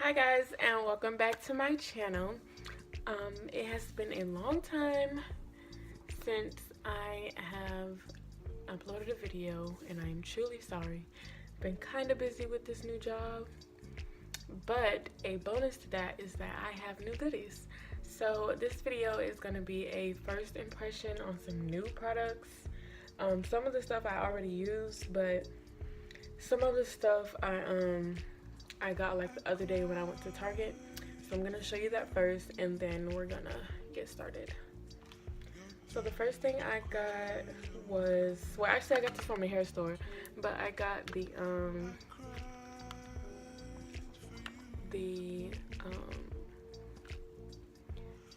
Hi guys, and welcome back to my channel. It has been a long time since I have uploaded a video, and I am truly sorry. Been kind of busy with this new job, but a bonus to that is that I have new goodies. So this video is going to be a first impression on some new products. Some of the stuff I already used, but some of the stuff I got like the other day when I went to Target. So I'm gonna show you that first, and then we're gonna get started. So the first thing I got was, well, actually I got this from a hair store, but I got the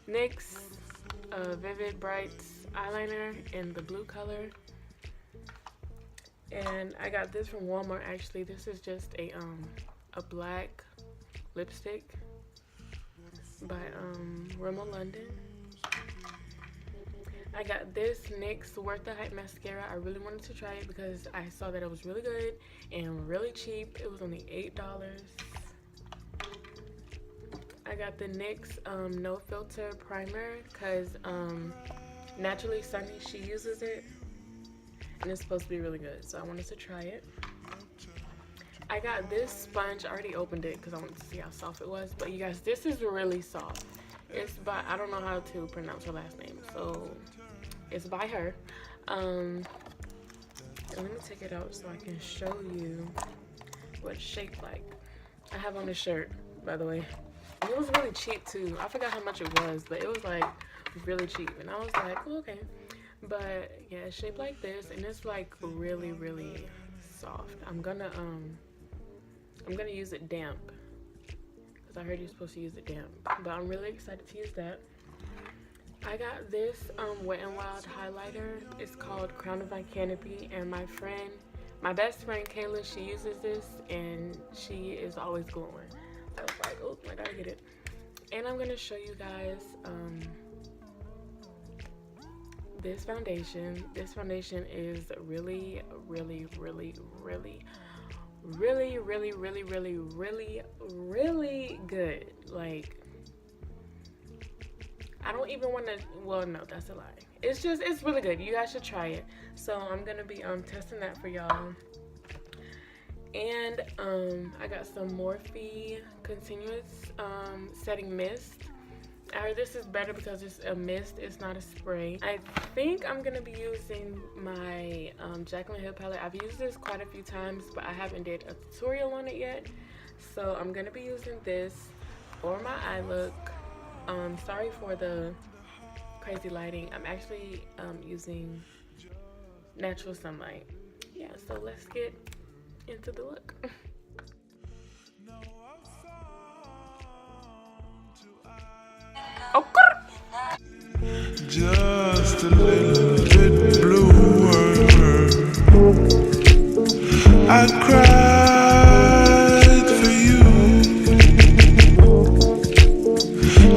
NYX Vivid Brights eyeliner in the blue color. And I got this from Walmart. Actually, this is just a black lipstick by Rimmel London. I got this NYX Worth the Hype mascara. I really wanted to try it because I saw that it was really good and really cheap. It was only $8. I got the NYX No Filter primer because Naturally Sunny, she uses it, and it's supposed to be really good, so I wanted to try it. I got this sponge. I already opened it because I wanted to see how soft it was, but you guys, this is really soft. It's by, I don't know how to pronounce her last name, so it's by her. And let me take it out so I can show you what it's shaped like. I have on a shirt, by the way, and it was really cheap too. I forgot how much it was, but it was like really cheap, and I was like, oh, okay. But yeah, it's shaped like this, and it's like really soft. I'm gonna use it damp because I heard you're supposed to use it damp, but I'm really excited to use that. I got this Wet n Wild highlighter. It's called Crown of My Canopy, and my best friend Kayla, she uses this and she is always glowing. So I was like, oh, I gotta get it. And I'm gonna show you guys this foundation. This foundation is really good. Like, I don't even want to, well, no, that's a lie. It's really good. You guys should try it. So I'm gonna be testing that for y'all. And I got some Morphe continuous setting mist. I heard this is better because it's a mist, it's not a spray. I think I'm gonna be using my Jaclyn Hill palette. I've used this quite a few times, but I haven't did a tutorial on it yet. So I'm gonna be using this for my eye look. Sorry for the crazy lighting. I'm actually using natural sunlight. Yeah, so let's get into the look. Just a little bit bluer. I cried for you.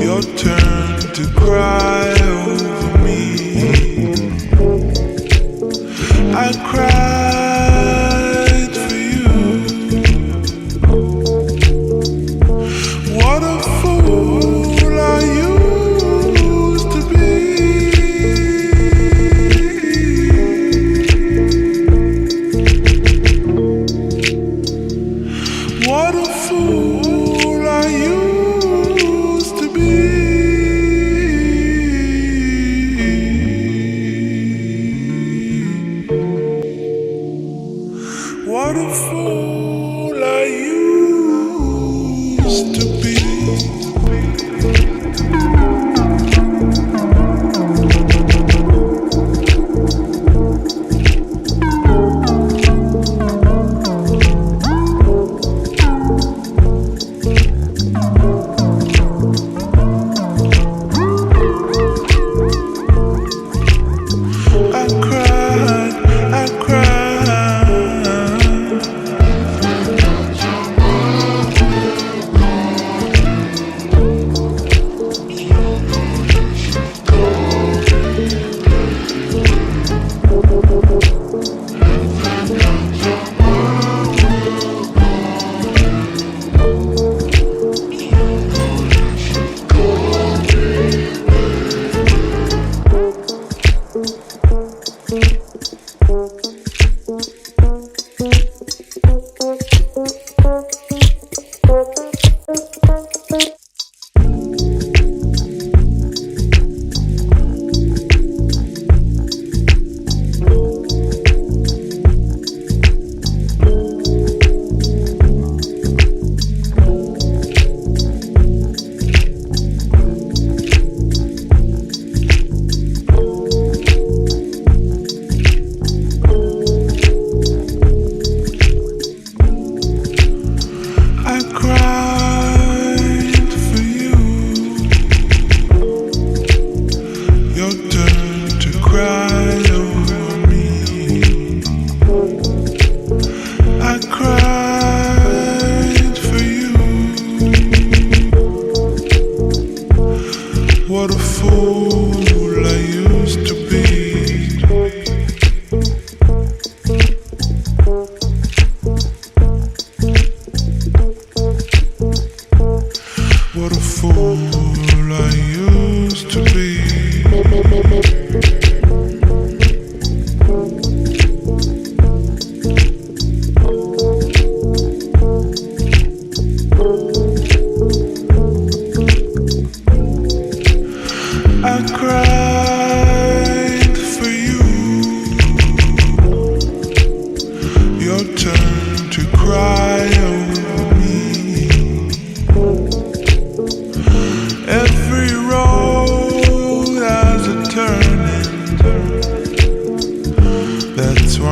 Your turn to cry over me. I cried for you. What a fool are you? What a fool I used to be. What a fool I used to be.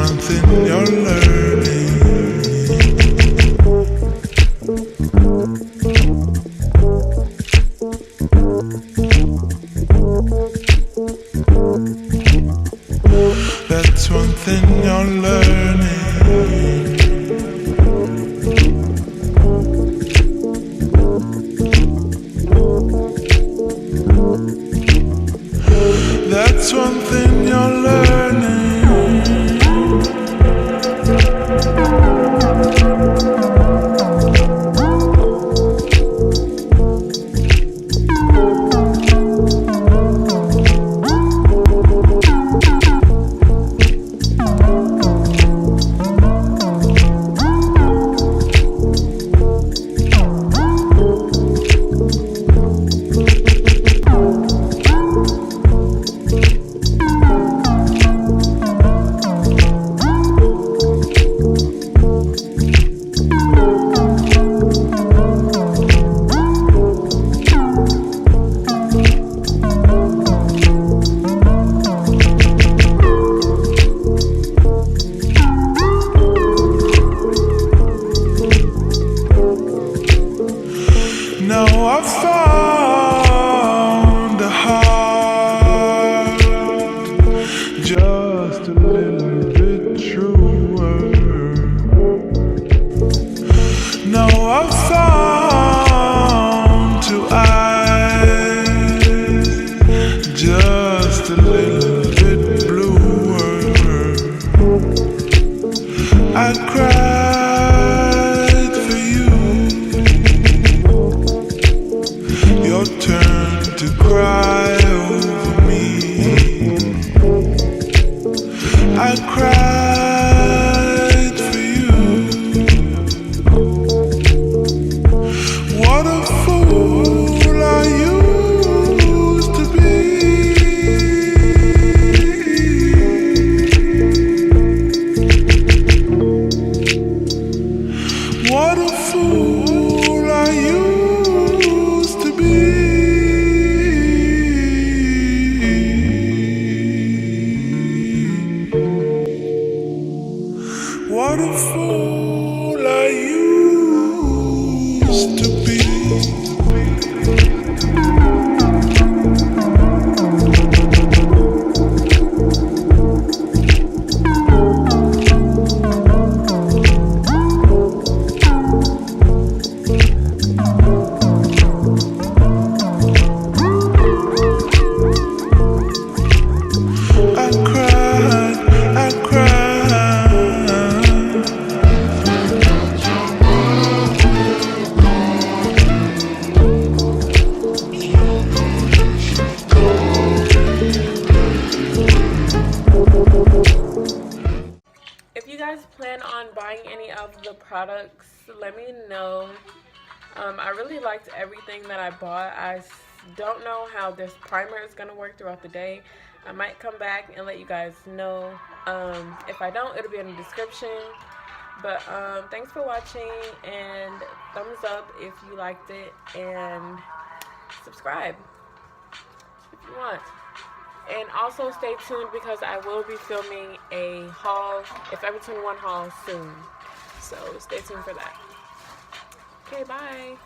one thing you're learning. That's one thing you're learning. That's one thing you're learning. Now I found a heart just a little bit truer. Now I found two eyes just a little bit bluer. I cried for you. Your turn to cry over me. I cried for you. What a fool I used to be. What a fool I used to be. What a fool I used to be. I cried, I cried. If you guys plan on buying any of the products, let me know. I really liked everything that I bought. I don't know how this primer is going to work throughout the day. I might come back and let you guys know. If I don't, it'll be in the description. But thanks for watching, and thumbs up if you liked it, and subscribe if you want. And also stay tuned because I will be filming a haul, a Forever 21 haul soon. So stay tuned for that. Okay, bye.